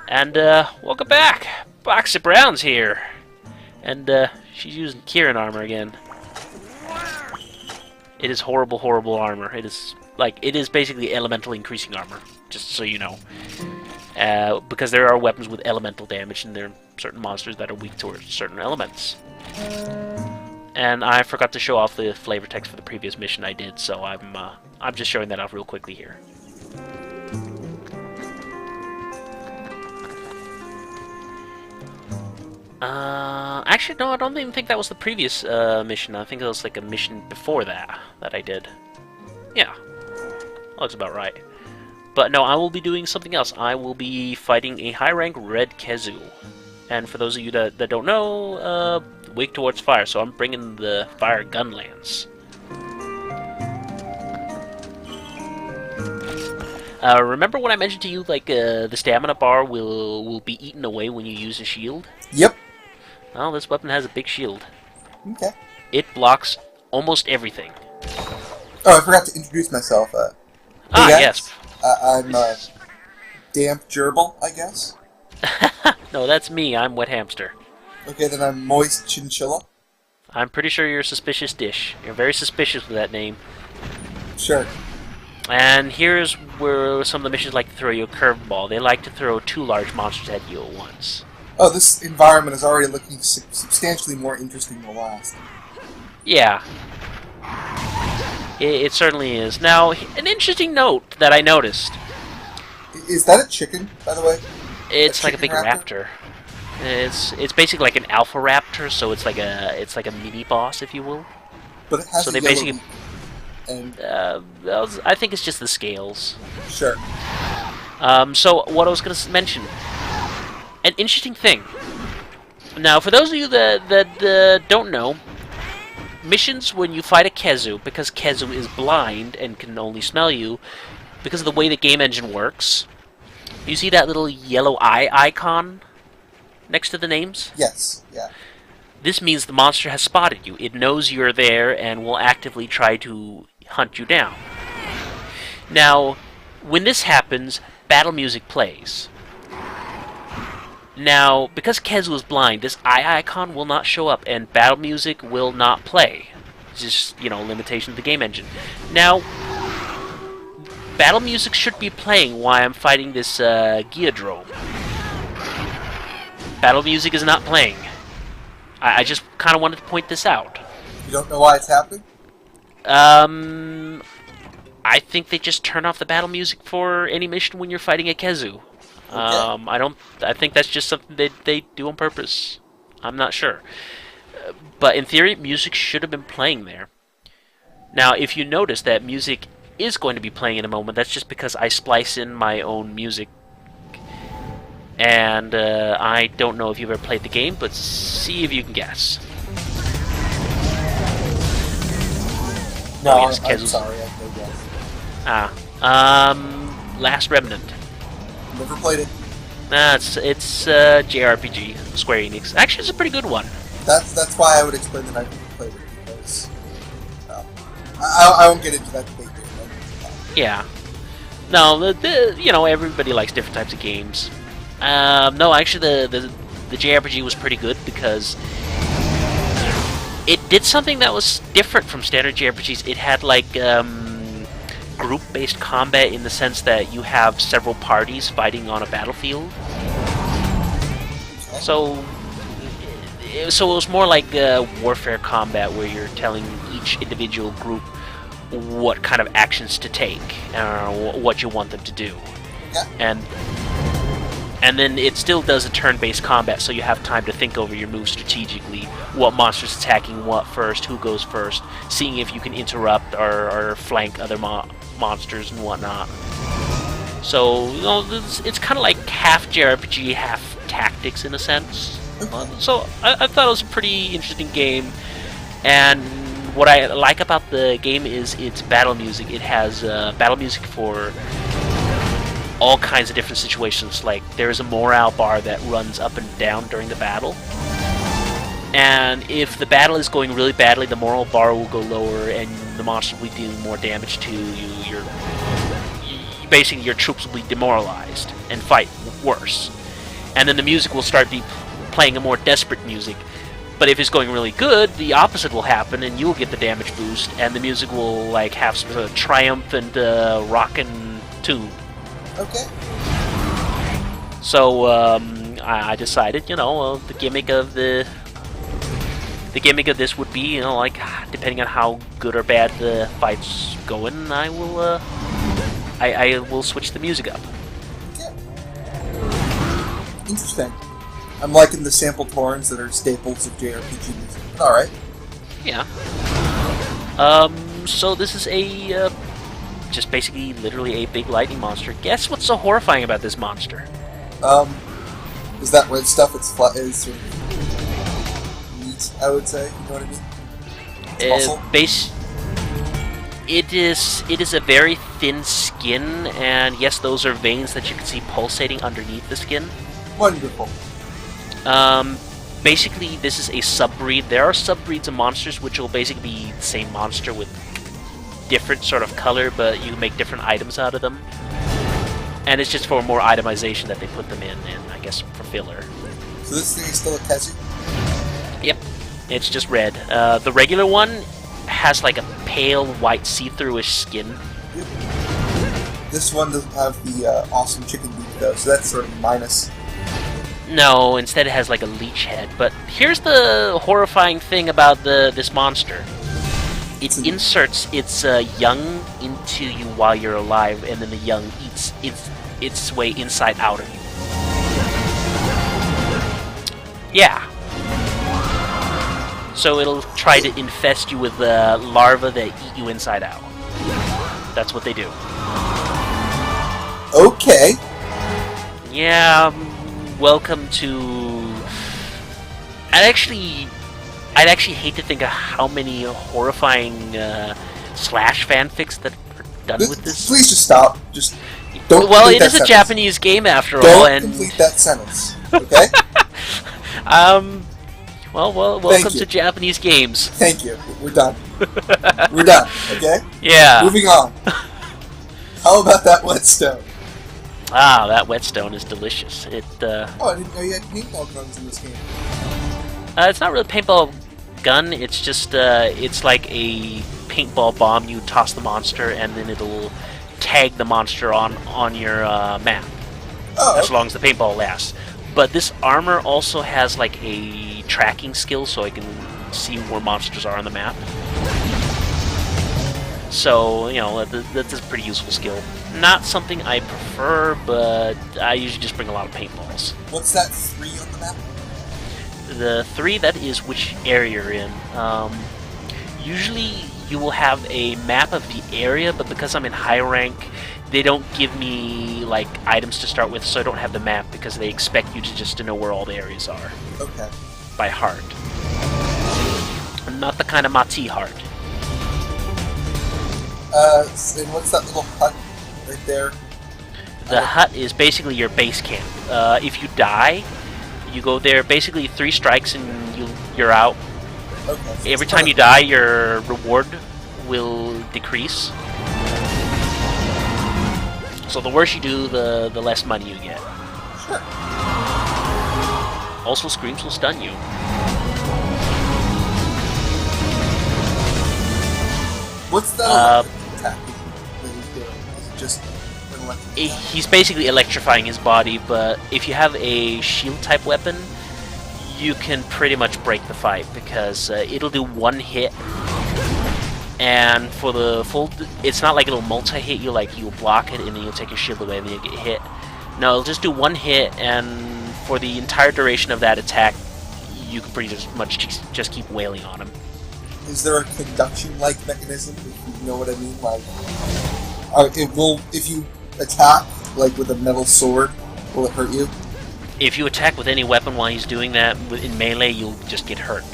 And, welcome back! Boxy Brown's here! And, she's using Kieran armor again. It is horrible, horrible armor. It is basically elemental increasing armor, just so you know. Because there are weapons with elemental damage, and there are certain monsters that are weak towards certain elements. And I forgot to show off the flavor text for the previous mission I did, so I'm just showing that off real quickly here. Actually, no, I don't even think that was the previous mission. I think it was like a mission before that I did. Yeah, looks about right. But no, I will be doing something else. I will be fighting a high-rank red khezu. And for those of you that don't know, weak towards fire, so I'm bringing the fire gun lance. Remember when I mentioned to you, like, the stamina bar will be eaten away when you use a shield? Yep. Well, this weapon has a big shield. Okay. It blocks almost everything. Oh, I forgot to introduce myself. Hey guys. Yes. I'm Damp Gerbil, I guess. No, that's me. I'm Wet Hamster. Okay, then I'm Moist Chinchilla. I'm pretty sure you're a suspicious dish. You're very suspicious with that name. Sure. And here's where some of the missions like to throw you a curveball. They like to throw 2 large monsters at you at once. Oh, this environment is already looking substantially more interesting than the last. Yeah. It certainly is. Now, an interesting note that I noticed. Is that a chicken, by the way? It's like a big raptor. It's basically like an alpha raptor, so it's like a mini boss, if you will. But it has so a they yellow basically. And I think it's just the scales. Sure. So what I was going to mention, an interesting thing. Now, for those of you that don't know, missions when you fight a khezu, because khezu is blind and can only smell you, because of the way the game engine works, you see that little yellow eye icon next to the names? Yes, yeah. This means the monster has spotted you. It knows you're there and will actively try to hunt you down. Now, when this happens, battle music plays. Now, because khezu is blind, this eye icon will not show up and battle music will not play. It's just, limitation of the game engine. Now, battle music should be playing while I'm fighting this Geodrome. Battle music is not playing. I just kind of wanted to point this out. You don't know why it's happening? I think they just turn off the battle music for any mission when you're fighting a khezu. Okay. I think that's just something they do on purpose. I'm not sure. But in theory, music should have been playing there. Now, if you notice that music is going to be playing in a moment, that's just because I splice in my own music. And I don't know if you've ever played the game, but see if you can guess. No, yes, I'm sorry, I no guess. Last Remnant. Never played it. It's JRPG, Square Enix. Actually, it's a pretty good one. That's why I would explain that I never played it, because I won't get into that debate. Yeah. No, everybody likes different types of games. No, actually, the JRPG was pretty good because it did something that was different from standard JRPGs. It had like group-based combat in the sense that you have several parties fighting on a battlefield. So it was more like warfare combat, where you're telling each individual group what kind of actions to take, what you want them to do, Yeah. And then it still does a turn-based combat, so you have time to think over your moves strategically, what monster's attacking what first, who goes first, seeing if you can interrupt or flank other monsters and whatnot. So, it's kind of like half JRPG, half tactics in a sense. So, I thought it was a pretty interesting game, and what I like about the game is its battle music. It has battle music for all kinds of different situations. Like, there is a morale bar that runs up and down during the battle, and if the battle is going really badly, the morale bar will go lower and the monster will be dealing more damage to you. basically your troops will be demoralized and fight worse. And then the music will start playing a more desperate music. But if it's going really good, the opposite will happen, and you'll get the damage boost, and the music will like have some sort of triumphant rockin' tune. Okay. So I decided, the gimmick of this would be, like depending on how good or bad the fight's going, I will switch the music up. Okay. Interesting. I'm liking the sampled horns that are staples of JRPG music. Alright. Yeah. So this is a just basically literally a big lightning monster. Guess what's so horrifying about this monster? Is that red stuff? It's sort of meat, I would say. You know what I mean? It's muscle. It is a very thin skin, and yes, those are veins that you can see pulsating underneath the skin. Wonderful. Basically, this is a subbreed. There are subbreeds of monsters which will basically be the same monster with different sort of color, but you can make different items out of them. And it's just for more itemization that they put them in, and I guess for filler. So this thing is still a khezu? Yep. It's just red. The regular one has like a pale white see-through-ish skin. Yep. This one doesn't have the awesome chicken beak though, so that's sort of minus. No, instead it has like a leech head. But here's the horrifying thing about this monster. It inserts its young into you while you're alive, and then the young eats its way inside out of you. Yeah. So it'll try to infest you with larvae that eat you inside out. That's what they do. Okay. Yeah, welcome to... I'd actually hate to think of how many horrifying Slash fanfics that are done with this. Please just stop. Just don't. Well, it is sentence. a Japanese game after don't all, and complete that sentence. Okay. Well, welcome to Japanese games. Thank you. We're done. We're done. Okay. Yeah. Moving on. How about that whetstone? Ah, that whetstone is delicious. It. Oh, I didn't know you had paintball guns in this game. It's not really a paintball gun. It's just it's like a paintball bomb. You toss the monster, and then it'll tag the monster on your map. Oh. As long as the paintball lasts. But this armor also has like a tracking skill, so I can see where monsters are on the map. So, that's a pretty useful skill. Not something I prefer, but I usually just bring a lot of paintballs. What's that 3 on the map? The 3, that is which area you're in. Usually you will have a map of the area, but because I'm in high rank, they don't give me like items to start with, so I don't have the map because they expect you to know where all the areas are. Okay. By heart. I'm not the kind of Mati heart. And what's that little hut right there? The hut is basically your base camp. If you die, you go there, basically 3 strikes and you're out. Okay. So every time you die, your reward will decrease. So the worse you do, the less money you get. Sure. Also, screams will stun you. What's the attack that he's doing? Is it just an electric attack? He's basically electrifying his body, but if you have a shield-type weapon, you can pretty much break the fight, because it'll do 1 hit. And for the full... It's not like it'll multi-hit you, like you'll block it and then you'll take your shield away and then you'll get hit. No, it'll just do 1 hit, and for the entire duration of that attack, you can pretty much just keep wailing on him. Is there a conduction-like mechanism, if you know what I mean? Like, if you attack, like with a metal sword, will it hurt you? If you attack with any weapon while he's doing that, in melee, you'll just get hurt.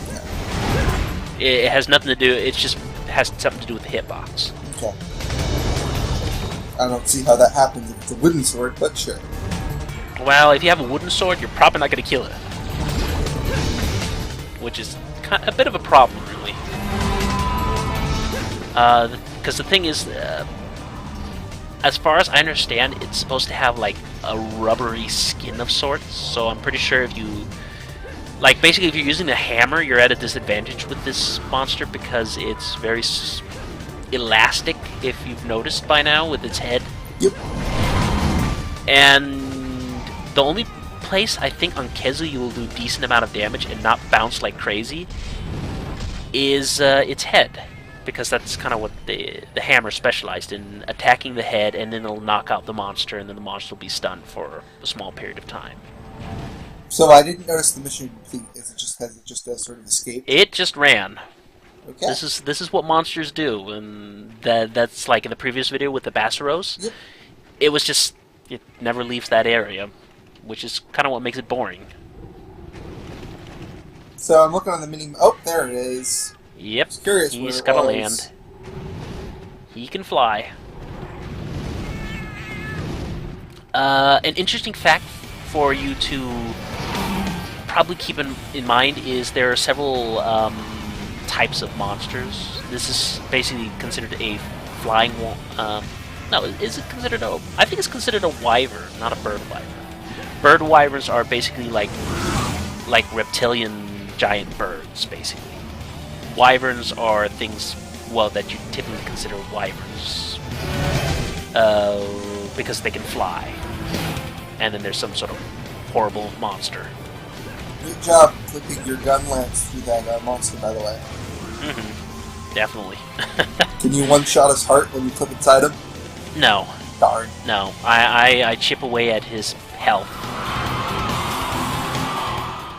Yeah. It has nothing to do... It just has something to do with the hitbox. Okay. I don't see how that happens if it's a wooden sword, but sure. Well, if you have a wooden sword, you're probably not going to kill it. Which is a bit of a problem, really. Because the thing is, as far as I understand, it's supposed to have like a rubbery skin of sorts. So I'm pretty sure if you, like, basically if you're using a hammer, you're at a disadvantage with this monster because it's very elastic. If you've noticed by now with its head. Yep. And the only place I think on khezu you will do decent amount of damage and not bounce like crazy is its head, because that's kind of what the hammer specialized in, attacking the head, and then it'll knock out the monster, and then the monster will be stunned for a small period of time. So I didn't notice the mission complete. Is it just has it just sort of escaped? It just ran. Okay. This is what monsters do, and that's like in the previous video with the Bassaros. Yep. It was just, it never leaves that area, which is kind of what makes it boring. So I'm looking on the mini. Oh, there it is. Yep. Just curious He's where it got to was. land. He can fly. An interesting fact for you to probably keep in mind is there are several types of monsters. This is basically considered a flying. No, is it considered a? I think it's considered a wyvern, not a bird wyvern. Bird wyverns are basically like reptilian giant birds, basically. Wyverns are things, well, that you typically consider wyverns because they can fly. And then there's some sort of horrible monster. Good job clipping your gun lance through that monster, by the way. Mm-hmm. Definitely. Can you one-shot his heart when you clip inside him? No. Darn. No. I chip away at his health.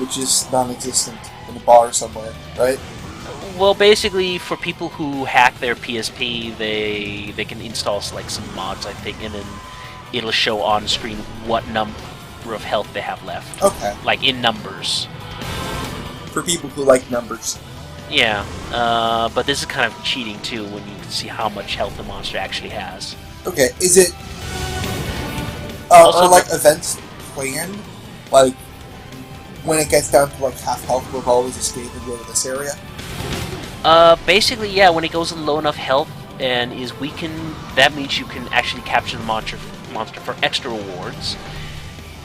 Which is non-existent in a bar somewhere, right? Well, basically, for people who hack their PSP, they can install like some mods, I think, and then it'll show on screen what number of health they have left. Okay. Like in numbers. For people who like numbers. Yeah, but this is kind of cheating too when you can see how much health the monster actually has. Okay, is it... Also, or like events planned? Like, when it gets down to like half health, we'll always escape and go to this area? Basically, yeah, when it goes in low enough health and is weakened, that means you can actually capture the monster for extra rewards.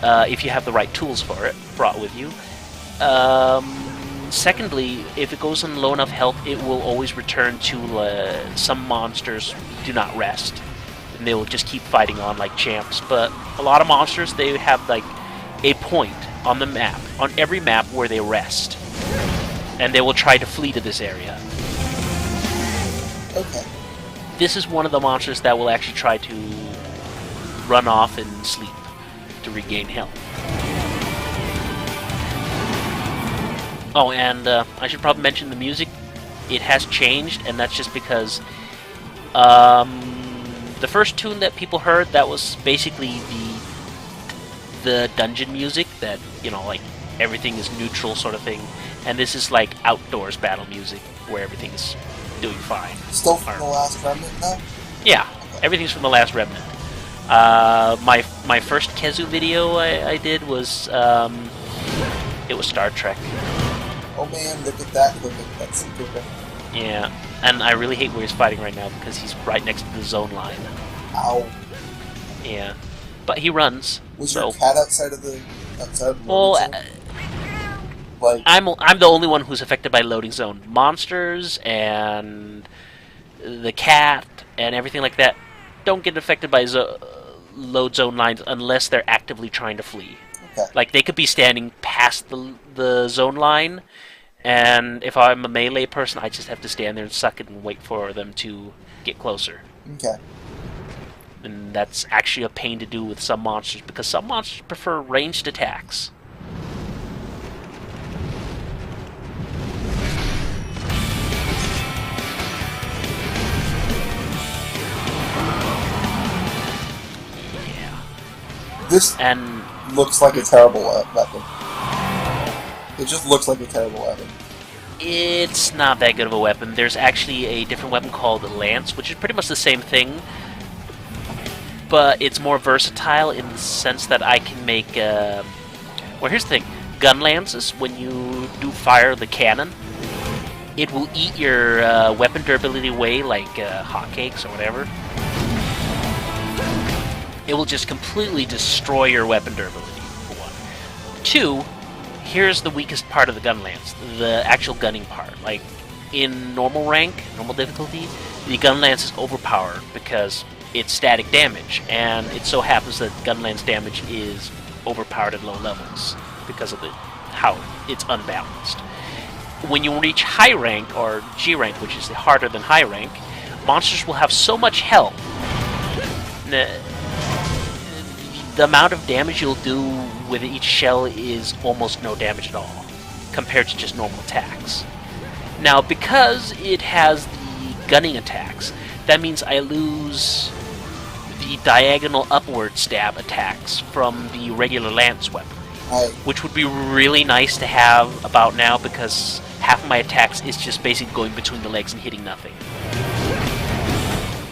If you have the right tools for it brought with you. Secondly, if it goes in low enough health, it will always return to some monsters do not rest. And they will just keep fighting on like champs. But a lot of monsters, they have like a point on the map, on every map where they rest. And they will try to flee to this area. Okay. This is one of the monsters that will actually try to run off and sleep to regain health. Oh, and I should probably mention the music. It has changed, and that's just because the first tune that people heard, that was basically the dungeon music that, you know, like everything is neutral sort of thing. And this is like outdoors battle music where everything is doing fine. Still from the last Remnant, though? Yeah, everything's from the last Remnant. My first khezu video I did was it was Star Trek. Oh man, look at that! Look at that secret. Yeah, and I really hate where he's fighting right now because he's right next to the zone line. Ow! Yeah, but he runs. Was so. your cat outside of the Well, like I'm the only one who's affected by loading zone. Monsters and the cat and everything like that don't get affected by load zone lines unless they're actively trying to flee. Okay. Like they could be standing past the zone line, and if I'm a melee person, I just have to stand there and suck it and wait for them to get closer. Okay. And that's actually a pain to do with some monsters because some monsters prefer ranged attacks. This And looks like a terrible weapon. It just looks like a terrible weapon. it's not that good of a weapon. There's actually a different weapon called Lance, which is pretty much the same thing, but it's more versatile in the sense that I can make... well, here's the thing. Gun lances, when you do fire the cannon, it will eat your weapon durability away like hotcakes or whatever. It will just completely destroy your weapon durability, for one. Two, here's the weakest part of the gun lance, the actual gunning part. Like, in normal rank, normal difficulty, the gun lance is overpowered because it's static damage, and it so happens that gun lance damage is overpowered at low levels because of how it's unbalanced. When you reach high rank, or G rank, which is harder than high rank, monsters will have so much health. The amount of damage you'll do with each shell is almost no damage at all, compared to just normal attacks. Now, because it has the gunning attacks, that means I lose the diagonal upward stab attacks from the regular lance weapon, which would be really nice to have about now, because half of my attacks is just basically going between the legs and hitting nothing.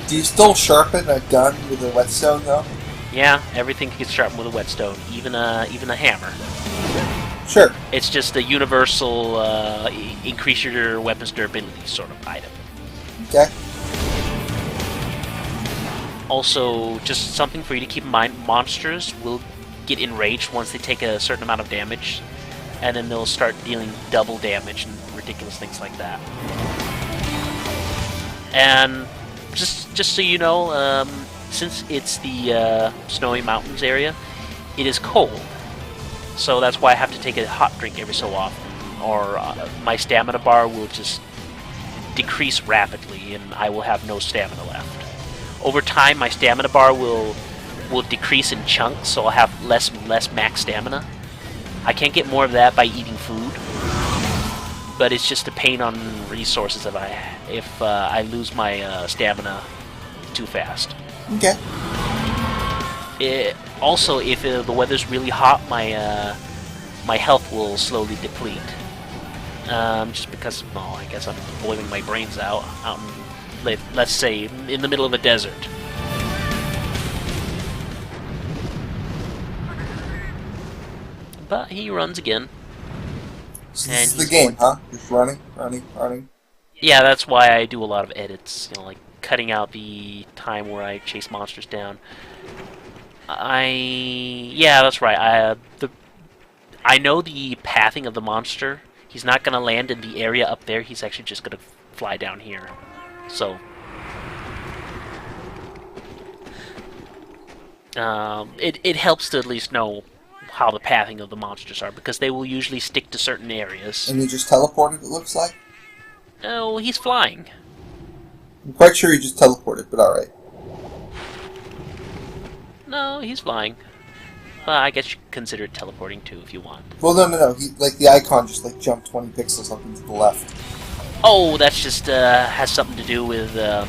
Do you still sharpen a gun with a whetstone, though? Yeah, everything gets sharpened with a whetstone, even a hammer. Sure. It's just a universal increase your weapon's durability sort of item. Okay. Also, just something for you to keep in mind, monsters will get enraged once they take a certain amount of damage, and then they'll start dealing double damage and ridiculous things like that. And just so you know, since it's the Snowy Mountains area, it is cold. So that's why I have to take a hot drink every so often, or my stamina bar will just decrease rapidly and I will have no stamina left. Over time, my stamina bar will decrease in chunks, so I'll have less and less max stamina. I can't get more of that by eating food, but it's just a pain on resources if I lose my stamina too fast. Okay. Also, if the weather's really hot, my health will slowly deplete. Just because, I guess I'm boiling my brains out in, let's say, in the middle of a desert. But he runs again. So this is the game, huh? Just running. Yeah, that's why I do a lot of edits. Like cutting out the time where I chase monsters down. Yeah, that's right. I know the pathing of the monster. He's not gonna land in the area up there. He's actually just gonna fly down here. So, it helps to at least know how the pathing of the monsters are, because they will usually stick to certain areas. And he just teleported, it looks like? Oh, he's flying. I'm quite sure he just teleported, but alright. No, he's flying. I guess you could consider it teleporting too, if you want. Well, no. He, the icon just, jumped 20 pixels up into the left. Oh, that's just, has something to do with, that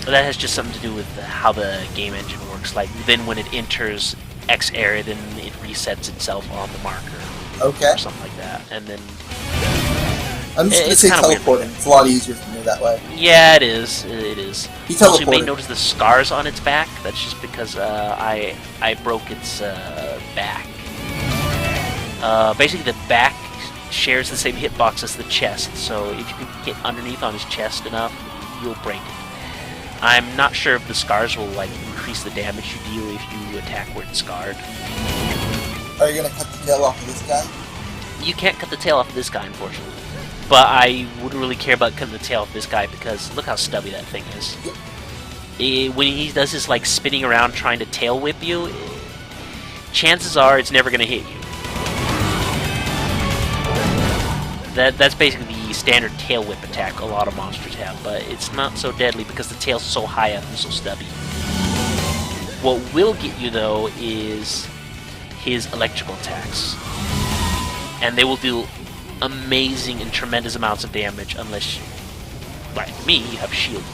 has just something to do with how the game engine works. Like, then when it enters X area, then it resets itself on the marker. Okay. Or something like that. And then... I'm just going to say teleporting. It's a lot easier for me that way. Yeah, it is. It is. He teleported. Also, you may notice the scars on its back. That's just because I broke its back. Basically, the back shares the same hitbox as the chest, so if you can hit underneath on his chest enough, you'll break it. I'm not sure if the scars will increase the damage you deal if you attack where it's scarred. Are you going to cut the tail off of this guy? You can't cut the tail off of this guy, unfortunately. But I wouldn't really care about cutting the tail off this guy, because look how stubby that thing is. When he does this spinning around trying to tail whip you, chances are it's never going to hit you. That's basically the standard tail whip attack a lot of monsters have, but it's not so deadly because the tail's so high up and so stubby. What will get you, though, is his electrical attacks. And they will do amazing and tremendous amounts of damage unless, like me, you have shield.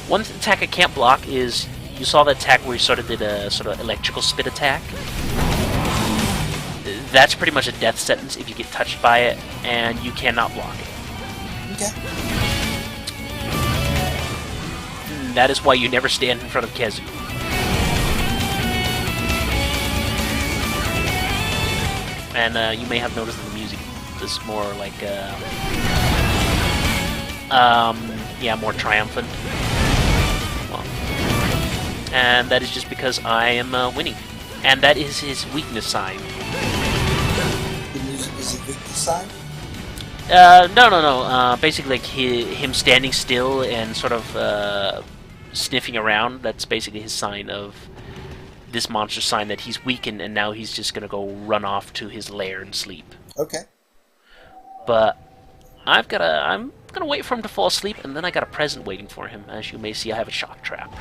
One attack I can't block is, you saw that attack where he sort of did a sort of electrical spit attack? That's pretty much a death sentence if you get touched by it, and you cannot block it. Okay. That is why you never stand in front of Khezu. And you may have noticed in the music, this more like, yeah, more triumphant. Well, and that is just because I am winning. And that is his weakness sign. The music is a victory sign? No. Basically, like him standing still and sort of sniffing around, that's basically his sign of this monster's sign that he's weakened, and now he's just gonna go run off to his lair and sleep. Okay. But I'm gonna wait for him to fall asleep, and then I got a present waiting for him. As you may see, I have a shock trap.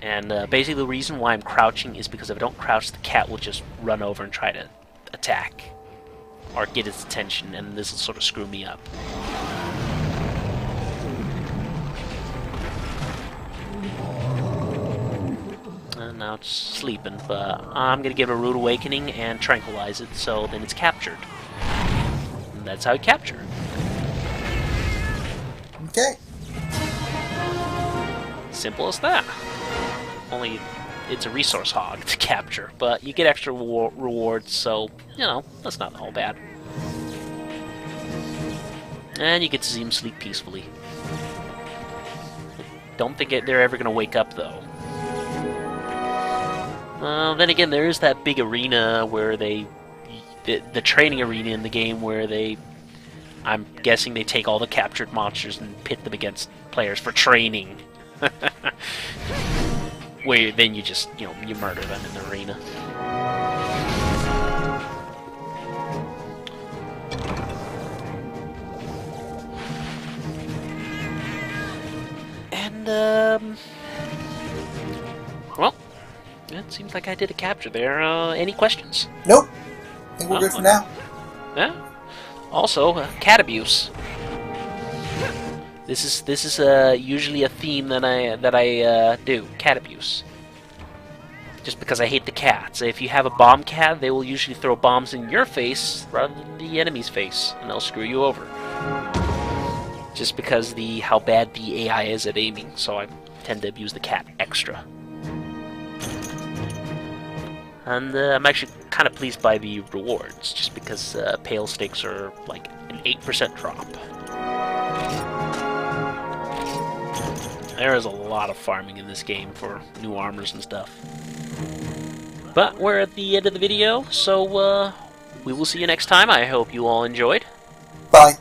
And basically the reason why I'm crouching is because if I don't crouch, the cat will just run over and try to attack or get its attention, and this will sort of screw me up. And now it's sleeping, but I'm going to give it a rude awakening and tranquilize it, so then it's captured. And that's how I capture it. Okay. Simple as that. Only it's a resource hog to capture, but you get extra rewards, so, you know, that's not all bad. And you get to see him sleep peacefully. Don't think they're ever going to wake up, though. Then again, there is that big arena where the training arena in the game where I'm guessing they take all the captured monsters and pit them against players for training. Where then you just, you murder them in the arena. And, well, it seems like I did a capture there. Any questions? Nope. I think we're good for now. Yeah. Also, cat abuse. This is usually a theme that I do, cat abuse. Just because I hate the cats. If you have a bomb cat, they will usually throw bombs in your face rather than the enemy's face, and they'll screw you over. Just because how bad the AI is at aiming, so I tend to abuse the cat extra. And I'm actually kind of pleased by the rewards, just because pale stakes are like an 8% drop. There is a lot of farming in this game for new armors and stuff. But we're at the end of the video, so we will see you next time. I hope you all enjoyed. Bye.